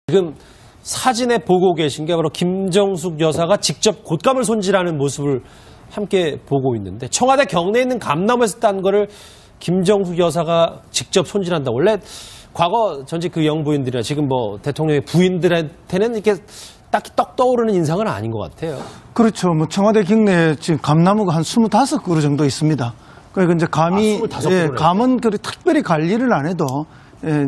지금 사진에 보고 계신 게 바로 김정숙 여사가 직접 곶감을 손질하는 모습을 함께 보고 있는데, 청와대 경내에 있는 감나무에서 딴 거를 김정숙 여사가 직접 손질한다. 원래 과거 전직 그 영부인들이나 지금 뭐 대통령의 부인들한테는 이렇게 딱히 떡 떠오르는 인상은 아닌 것 같아요. 그렇죠. 뭐 청와대 경내에 지금 감나무가 한 25그루 정도 있습니다. 그러니까 이제 감이, 감은 특별히 관리를 안 해도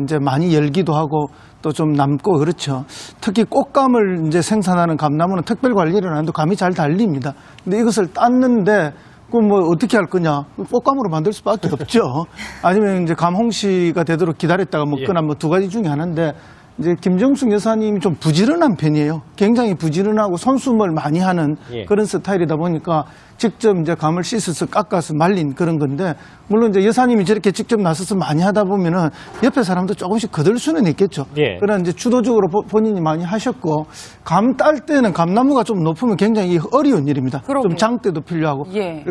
이제 많이 열기도 하고 또 좀 남고 그렇죠. 특히 꽃감을 이제 생산하는 감나무는 특별 관리를 안 해도 감이 잘 달립니다. 근데 이것을 땄는데 그럼 뭐 어떻게 할 거냐? 꽃감으로 만들 수밖에 없죠. 아니면 이제 감홍시가 되도록 기다렸다가 먹거나 뭐 두 가지 중에 하나인데, 이제 김정숙 여사님이 좀 부지런한 편이에요. 굉장히 부지런하고 손수을 많이 하는 그런 스타일이다 보니까 직접 이제 감을 씻어서 깎아서 말린 그런 건데, 물론 이제 여사님이 저렇게 직접 나서서 많이 하다 보면은 옆에 사람도 조금씩 거들 수는 있겠죠. 그러나 이제 주도적으로 본인이 많이 하셨고, 감 딸 때는 감나무가 좀 높으면 굉장히 어려운 일입니다. 좀 장대도 필요하고.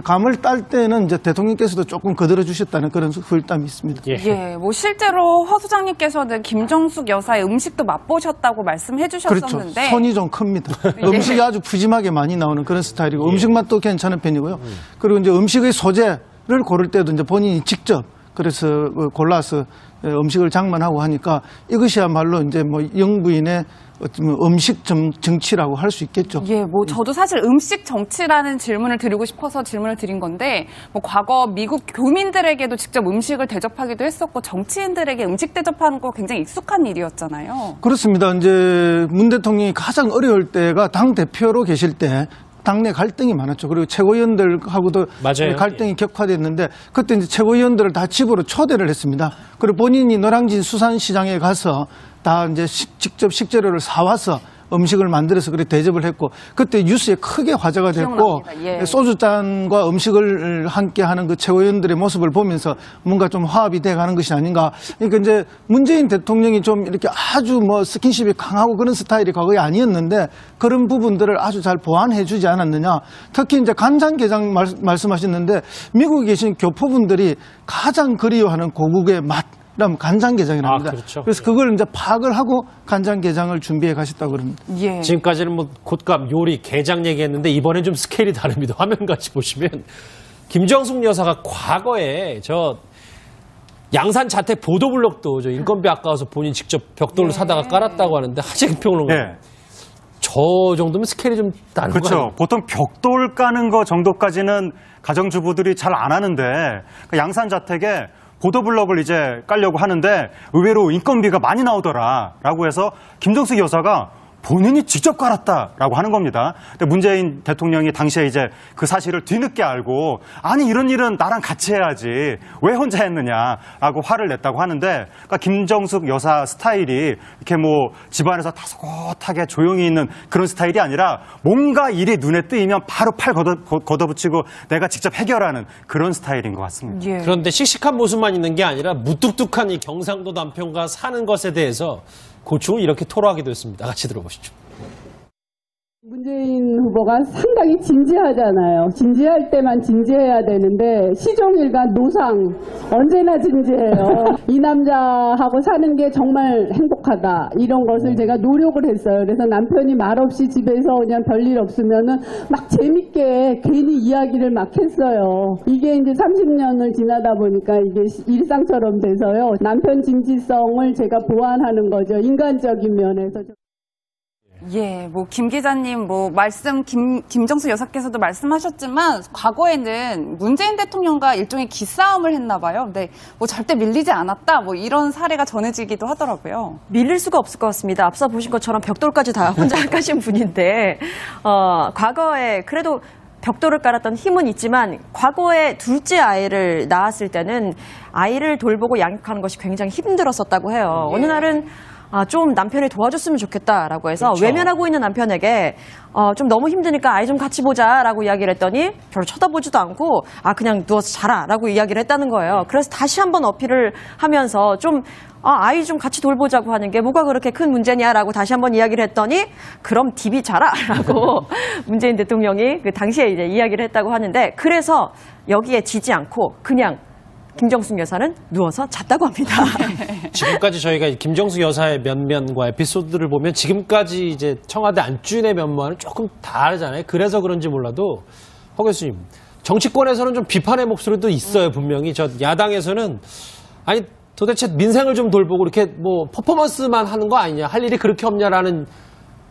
감을 딸 때는 이제 대통령께서도 조금 거들어 주셨다는 그런 후일담이 있습니다. 뭐 실제로 허 소장님께서는 김정숙 여사의 음식도 맛보셨다고 말씀해 주셨었는데. 그렇죠. 손이 좀 큽니다. 음식이 아주 푸짐하게 많이 나오는 그런 스타일이고, 음식 맛도 괜찮은 편이고요. 그리고 이제 음식의 소재를 고를 때도 이제 본인이 직접 그래서 골라서 음식을 장만하고 하니까 이것이야말로 이제 뭐 영부인의 음식 정치라고 할 수 있겠죠. 뭐 저도 사실 음식 정치라는 질문을 드리고 싶어서 질문을 드린 건데, 뭐 과거 미국 교민들에게도 직접 음식을 대접하기도 했었고, 정치인들에게 음식 대접하는 거 굉장히 익숙한 일이었잖아요. 그렇습니다. 이제 문 대통령이 가장 어려울 때가 당 대표로 계실 때 당내 갈등이 많았죠. 그리고 최고위원들하고도 갈등이 격화됐는데, 그때 이제 최고위원들을 다 집으로 초대를 했습니다. 그리고 본인이 노량진 수산시장에 가서 다 이제 직접 식재료를 사와서 음식을 만들어서 그렇게 대접을 했고, 그때 뉴스에 크게 화제가 됐고, 소주잔과 음식을 함께 하는 그 최고위원들의 모습을 보면서 뭔가 좀 화합이 돼 가는 것이 아닌가. 그러니까 이제 문재인 대통령이 좀 이렇게 아주 뭐 스킨십이 강하고 그런 스타일이 과거에 아니었는데, 그런 부분들을 아주 잘 보완해 주지 않았느냐. 특히 이제 간장게장 말씀하셨는데, 미국에 계신 교포분들이 가장 그리워하는 고국의 맛, 그럼 간장게장이랍니다. 그래서 그걸 이제 파악을 하고 간장게장을 준비해 가셨다고 그럽니다. 지금까지는 뭐 곶감, 요리, 게장 얘기했는데, 이번엔 좀 스케일이 다릅니다. 화면 같이 보시면 김정숙 여사가 과거에 저 양산 자택 보도블록도 저 인건비 아까워서 본인 직접 벽돌로 사다가 깔았다고 하는데, 하재근 평론가 저 정도면 스케일이 좀 다른 거예요. 그렇죠. 보통 벽돌 까는 거 정도까지는 가정주부들이 잘 안 하는데, 그 양산 자택에 보도블럭을 이제 깔려고 하는데 의외로 인건비가 많이 나오더라라고 해서 김정숙 여사가 본인이 직접 깔았다라고 하는 겁니다. 근데 문재인 대통령이 당시에 이제 그 사실을 뒤늦게 알고, 아니 이런 일은 나랑 같이 해야지 왜 혼자 했느냐라고 화를 냈다고 하는데, 그러니까 김정숙 여사 스타일이 이렇게 뭐 집안에서 다소곳하게 조용히 있는 그런 스타일이 아니라, 뭔가 일이 눈에 띄면 바로 팔 걷어붙이고 내가 직접 해결하는 그런 스타일인 것 같습니다. 그런데 씩씩한 모습만 있는 게 아니라 무뚝뚝한 이 경상도 남편과 사는 것에 대해서 고충을 이렇게 토로하기도 했습니다. 같이 들어보시죠. 문재인 후보가 상당히 진지하잖아요. 진지할 때만 진지해야 되는데 시종일관 노상 언제나 진지해요. 이 남자하고 사는 게 정말 행복하다, 이런 것을 제가 노력을 했어요. 그래서 남편이 말없이 집에서 그냥 별일 없으면은 막 재밌게 괜히 이야기를 막 했어요. 이게 이제 30년을 지나다 보니까 이게 일상처럼 돼서요. 남편 진지성을 제가 보완하는 거죠. 인간적인 면에서. 뭐 김 기자님 김정숙 여사께서도 말씀하셨지만, 과거에는 문재인 대통령과 일종의 기싸움을 했나 봐요. 근데 뭐 절대 밀리지 않았다, 뭐 이런 사례가 전해지기도 하더라고요. 밀릴 수가 없을 것 같습니다. 앞서 보신 것처럼 벽돌까지 다 혼자 까신 분인데, 과거에 그래도 벽돌을 깔았던 힘은 있지만, 과거에 둘째 아이를 낳았을 때는 아이를 돌보고 양육하는 것이 굉장히 힘들었었다고 해요. 어느 날은 좀 남편이 도와줬으면 좋겠다라고 해서 외면하고 있는 남편에게 좀 너무 힘드니까 아이 좀 같이 보자라고 이야기를 했더니 별로 쳐다보지도 않고 그냥 누워서 자라라고 이야기를 했다는 거예요. 그래서 다시 한번 어필을 하면서 좀 아이 좀 같이 돌보자고 하는 게 뭐가 그렇게 큰 문제냐라고 다시 한번 이야기를 했더니, 그럼 DB 자라라고 문재인 대통령이 그 당시에 이제 이야기를 했다고 하는데, 그래서 여기에 지지 않고 그냥 김정숙 여사는 누워서 잤다고 합니다. 지금까지 저희가 김정숙 여사의 면면과 에피소드를 보면 지금까지 이제 청와대 안주인의 면모와는 조금 다르잖아요. 그래서 그런지 몰라도 허 교수님, 정치권에서는 좀 비판의 목소리도 있어요. 분명히 저 야당에서는 아니 도대체 민생을 좀 돌보고 이렇게 뭐 퍼포먼스만 하는 거 아니냐, 할 일이 그렇게 없냐라는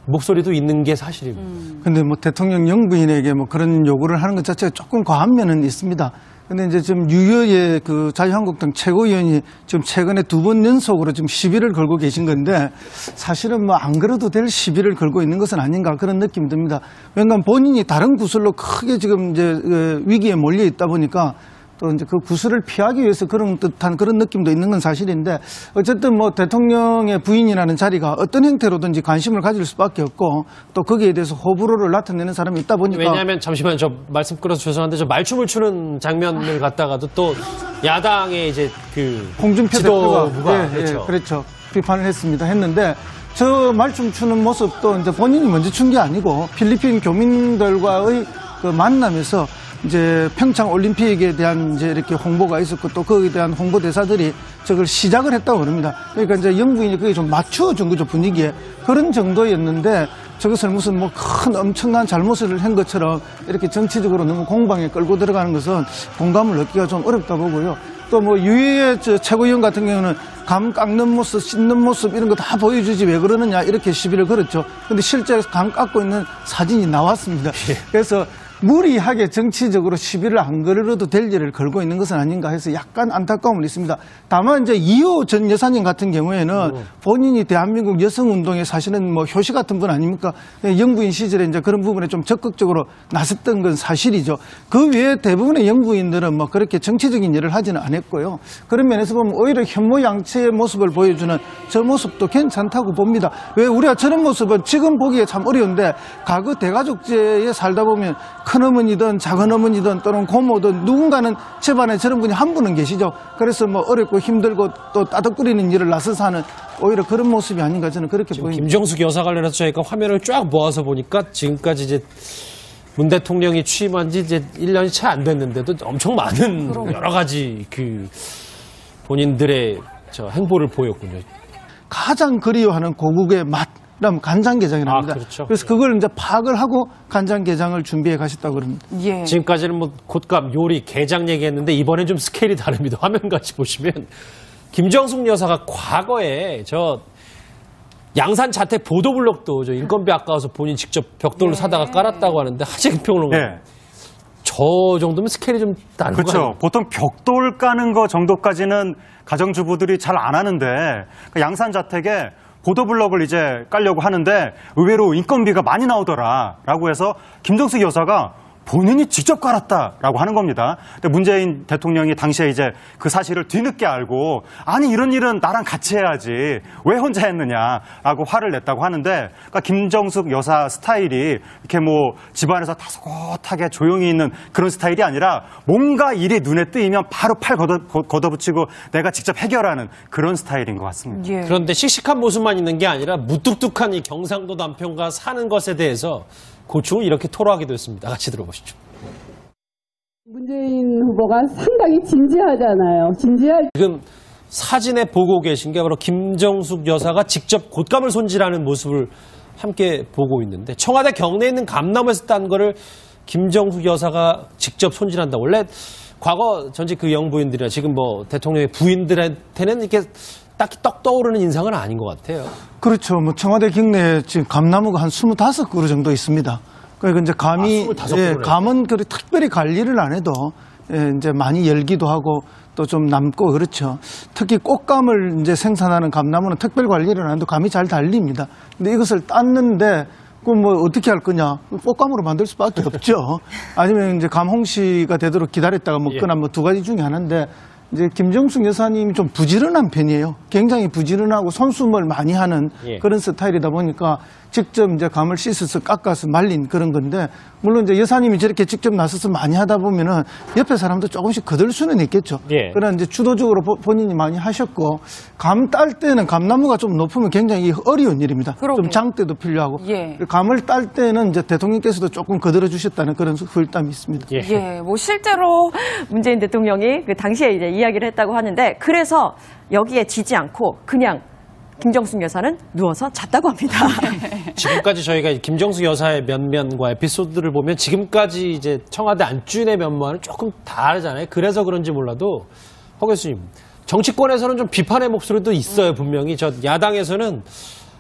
목소리도 있는 게 사실입니다. 근데 뭐 대통령 영부인에게 뭐 그런 요구를 하는 것 자체가 조금 과한 면은 있습니다. 근데 이제 지금 유여의 그 자유한국당 최고위원이 지금 최근에 2번 연속으로 지금 시비를 걸고 계신 건데 사실은 뭐 안 그래도 될 시비를 걸고 있는 것은 아닌가 그런 느낌이 듭니다. 왜냐하면 본인이 다른 구설로 크게 지금 이제 위기에 몰려 있다 보니까 또 이제 그 구설을 피하기 위해서 그런 듯한 그런 느낌도 있는 건 사실인데 어쨌든 뭐 대통령의 부인이라는 자리가 어떤 형태로든지 관심을 가질 수밖에 없고 또 거기에 대해서 호불호를 나타내는 사람이 있다 보니까 왜냐하면 잠시만 저 말씀 끊어서 죄송한데 저 말춤을 추는 장면을 갖다가도 또 야당의 이제 그 홍준표 지도부가 대표가 그렇죠. 비판을 했는데 저 말춤 추는 모습도 이제 본인이 먼저 춘 게 아니고 필리핀 교민들과의 그 만남에서 이제 평창 올림픽에 대한 이제 이렇게 홍보가 있었고 또 거기에 대한 홍보 대사들이 저걸 시작을 했다고 그럽니다. 그러니까 이제 영부인이 그게 좀 맞춰준 거죠, 분위기에. 그런 정도였는데 저것을 무슨 뭐 큰 엄청난 잘못을 한 것처럼 이렇게 정치적으로 너무 공방에 끌고 들어가는 것은 공감을 얻기가 좀 어렵다 보고요. 또 뭐 유해의 최고위원 같은 경우는 감 깎는 모습, 씻는 모습 이런 거 다 보여주지 왜 그러느냐 이렇게 시비를 걸었죠. 근데 실제 감 깎고 있는 사진이 나왔습니다. 그래서 무리하게 정치적으로 시비를 안 걸어도 될 일을 걸고 있는 것은 아닌가 해서 약간 안타까움은 있습니다. 다만 이제 이호 전 여사님 같은 경우에는 본인이 대한민국 여성운동에 사실은 뭐 효시 같은 분 아닙니까? 영부인 시절에 이제 그런 부분에 좀 적극적으로 나섰던 건 사실이죠. 그 외에 대부분의 영부인들은 뭐 그렇게 정치적인 일을 하지는 않았고요. 그런 면에서 보면 오히려 현모양처의 모습을 보여주는 저 모습도 괜찮다고 봅니다. 왜 우리가 저런 모습은 지금 보기에 참 어려운데 과거 대가족제에 살다 보면 큰어머니든 작은어머니든 또는 고모든 누군가는 집안에 저런 분이 한 분은 계시죠. 그래서 뭐 어렵고 힘들고 또 따뜻거리는 일을 나서서 하는 오히려 그런 모습이 아닌가 저는 그렇게 보입니다. 김정숙 여사 관련해서 저희가 화면을 쫙 모아서 보니까 지금까지 이제 문 대통령이 취임한 지 이제 1년이 채 안 됐는데도 엄청 많은 여러 가지 그 본인들의 저 행보를 보였군요. 가장 그리워하는 고국의 맛. 그럼 간장게장이랍니다. 그렇죠. 그래서 그걸 이제 파악을 하고 간장게장을 준비해 가셨다고 그럽니다. 예. 지금까지는 뭐 곶감, 요리, 게장 얘기했는데 이번엔 좀 스케일이 다릅니다. 화면 같이 보시면 김정숙 여사가 과거에 저 양산 자택 보도블록도 저 인건비 아까워서 본인 직접 벽돌을 사다가 깔았다고 하는데 하재근 평론가 저 정도면 스케일이 좀 다른 거 그렇죠. 아니에요? 보통 벽돌 까는 거 정도까지는 가정주부들이 잘 안 하는데 그 양산 자택에 보도블럭을 이제 깔려고 하는데 의외로 인건비가 많이 나오더라라고 해서 김정숙 여사가 본인이 직접 깔았다라고 하는 겁니다. 근데 문재인 대통령이 당시에 이제 그 사실을 뒤늦게 알고 아니 이런 일은 나랑 같이 해야지 왜 혼자 했느냐라고 화를 냈다고 하는데 그러니까 김정숙 여사 스타일이 이렇게 뭐 집안에서 다소곳하게 조용히 있는 그런 스타일이 아니라 뭔가 일이 눈에 뜨이면 바로 팔 걷어붙이고 내가 직접 해결하는 그런 스타일인 것 같습니다. 예. 그런데 씩씩한 모습만 있는 게 아니라 무뚝뚝한 이 경상도 남편과 사는 것에 대해서 고충을 이렇게 토로하기도 했습니다. 같이 들어보시죠. 문재인 후보가 상당히 진지하잖아요. 지금 사진에 보고 계신 게 바로 김정숙 여사가 직접 곶감을 손질하는 모습을 함께 보고 있는데 청와대 경내에 있는 감나무에서 딴 거를 김정숙 여사가 직접 손질한다. 원래 과거 전직 그 영부인들이나 지금 뭐 대통령의 부인들한테는 이렇게 딱히 떡 떠오르는 인상은 아닌 것 같아요. 그렇죠. 뭐 청와대 경내에 지금 감나무가 한 25그루 정도 있습니다. 그러니까 이제 감이 25그루네. 감은 그리 특별히 관리를 안 해도 이제 많이 열기도 하고 또 좀 남고 그렇죠. 특히 꽃감을 이제 생산하는 감나무는 특별 관리를 안 해도 감이 잘 달립니다. 근데 이것을 땄는데 그럼 뭐 어떻게 할 거냐? 꽃감으로 만들 수밖에 없죠. 아니면 이제 감홍시가 되도록 기다렸다가 먹거나 뭐 두 가지 중에 하나인데 이제 김정숙 여사님이 좀 부지런한 편이에요. 굉장히 부지런하고 손수을 많이 하는 그런 스타일이다 보니까 직접 이제 감을 씻어서 깎아서 말린 그런 건데 물론 이제 여사님이 저렇게 직접 나서서 많이 하다 보면은 옆에 사람도 조금씩 거들 수는 있겠죠. 그러나 이제 주도적으로 본인이 많이 하셨고 감 딸 때는 감나무가 좀 높으면 굉장히 어려운 일입니다. 그러게요. 좀 장대도 필요하고 예. 감을 딸 때는 이제 대통령께서도 조금 거들어 주셨다는 그런 후일담이 있습니다. 예, 뭐 실제로 문재인 대통령이 그 당시에 이제 이야기를 했다고 하는데 그래서 여기에 지지 않고 그냥 김정숙 여사는 누워서 잤다고 합니다. 지금까지 저희가 김정숙 여사의 면면과 에피소드를 보면 지금까지 이제 청와대 안주인의 면모와는 조금 다르잖아요. 그래서 그런지 몰라도 허 교수님, 정치권에서는 좀 비판의 목소리도 있어요. 분명히 저 야당에서는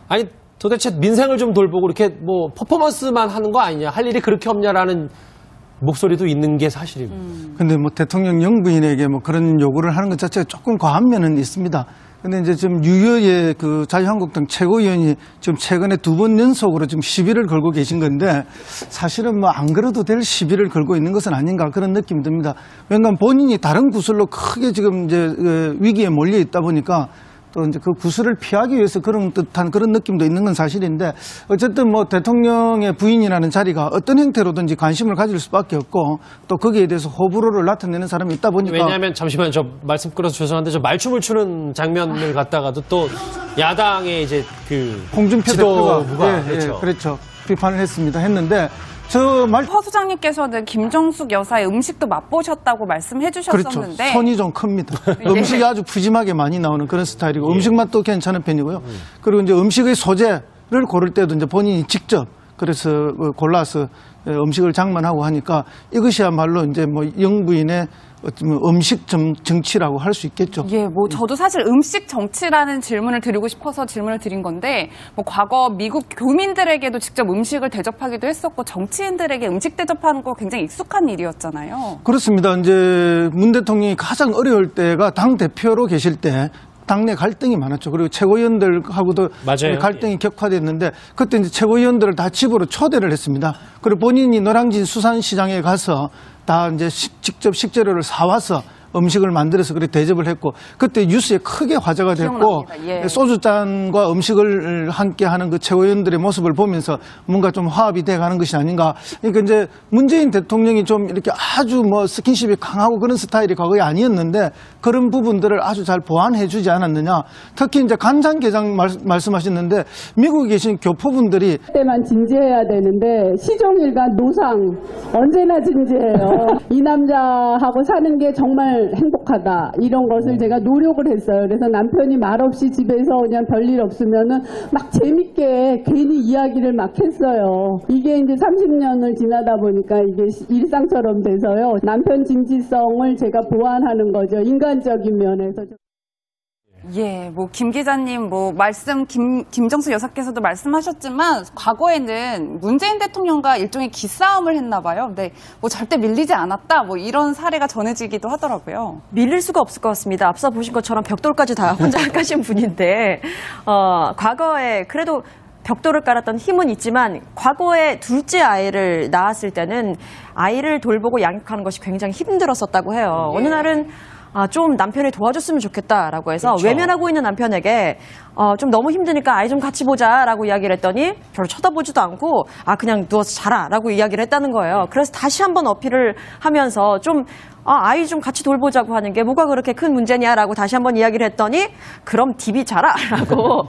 아니 도대체 민생을 좀 돌보고 이렇게 뭐 퍼포먼스만 하는 거 아니냐, 할 일이 그렇게 없냐라는 목소리도 있는 게 사실입니다. 근데 뭐 대통령 영부인에게 뭐 그런 요구를 하는 것 자체가 조금 과한 면은 있습니다. 근데 이제 지금 유여의 그 자유한국당 최고위원이 지금 최근에 2번 연속으로 지금 시비를 걸고 계신 건데 사실은 뭐 안 그래도 될 시비를 걸고 있는 것은 아닌가 그런 느낌이 듭니다. 왜냐하면 본인이 다른 구설로 크게 지금 이제 위기에 몰려 있다 보니까 또 이제 그 구설을 피하기 위해서 그런 듯한 그런 느낌도 있는 건 사실인데 어쨌든 뭐 대통령의 부인이라는 자리가 어떤 형태로든지 관심을 가질 수밖에 없고 또 거기에 대해서 호불호를 나타내는 사람이 있다 보니까 왜냐하면 잠시만 저 말씀 끊어서 죄송한데 저 말춤을 추는 장면을 갖다가도 또 야당의 이제 그 홍준표 대표가 지도부가 그렇죠. 그렇죠. 비판을 했는데 허 소장님께서는 김정숙 여사의 음식도 맛보셨다고 말씀해 주셨었는데 그렇죠. 손이 좀 큽니다. 음식이 아주 푸짐하게 많이 나오는 그런 스타일이고 음식 맛도 괜찮은 편이고요. 그리고 이제 음식의 소재를 고를 때도 이제 본인이 직접 그래서 골라서 음식을 장만하고 하니까 이것이야말로 이제 뭐 영부인의 음식 정치라고 할 수 있겠죠. 예, 뭐 저도 사실 음식 정치라는 질문을 드리고 싶어서 질문을 드린 건데 뭐 과거 미국 교민들에게도 직접 음식을 대접하기도 했었고 정치인들에게 음식 대접하는 거 굉장히 익숙한 일이었잖아요. 그렇습니다. 이제 문 대통령이 가장 어려울 때가 당 대표로 계실 때 당내 갈등이 많았죠. 그리고 최고위원들하고도 맞아요. 갈등이 격화됐는데 그때 이제 최고위원들을 다 집으로 초대를 했습니다. 그리고 본인이 노량진 수산시장에 가서 다 이제 직접 식재료를 사와서 음식을 만들어서 그렇게 대접을 했고 그때 뉴스에 크게 화제가 됐고 기억납니다. 예. 소주잔과 음식을 함께 하는 그 최고위원들의 모습을 보면서 뭔가 좀 화합이 돼 가는 것이 아닌가. 그러니까 이제 문재인 대통령이 좀 이렇게 아주 뭐 스킨십이 강하고 그런 스타일이 과거에 아니었는데 그런 부분들을 아주 잘 보완해 주지 않았느냐. 특히 이제 간장게장 말씀하셨는데 미국에 계신 교포분들이 때만 진지해야 되는데 시종일관 노상 언제나 진지해요. 이 남자하고 사는 게 정말 행복하다 이런 것을 제가 노력을 했어요. 그래서 남편이 말없이 집에서 그냥 별일 없으면은 막 재밌게 괜히 이야기를 막 했어요. 이게 이제 30년을 지나다 보니까 이게 일상처럼 돼서요. 남편 진지성을 제가 보완하는 거죠. 인간적인 면에서. 예, 뭐 김 기자님 뭐 말씀 김정숙 여사께서도 말씀하셨지만 과거에는 문재인 대통령과 일종의 기싸움을 했나 봐요. 근데 뭐 절대 밀리지 않았다. 뭐 이런 사례가 전해지기도 하더라고요. 밀릴 수가 없을 것 같습니다. 앞서 보신 것처럼 벽돌까지 다 혼자 까신 분인데 과거에 그래도 벽돌을 깔았던 힘은 있지만 과거에 둘째 아이를 낳았을 때는 아이를 돌보고 양육하는 것이 굉장히 힘들었었다고 해요. 어느 날은 좀 남편이 도와줬으면 좋겠다라고 해서 그렇죠. 외면하고 있는 남편에게 좀 너무 힘드니까 아이 좀 같이 보자라고 이야기를 했더니 별로 쳐다보지도 않고 그냥 누워서 자라라고 이야기를 했다는 거예요. 그래서 다시 한번 어필을 하면서 좀 아이 좀 같이 돌보자고 하는 게 뭐가 그렇게 큰 문제냐라고 다시 한번 이야기를 했더니 그럼 DB 자라라고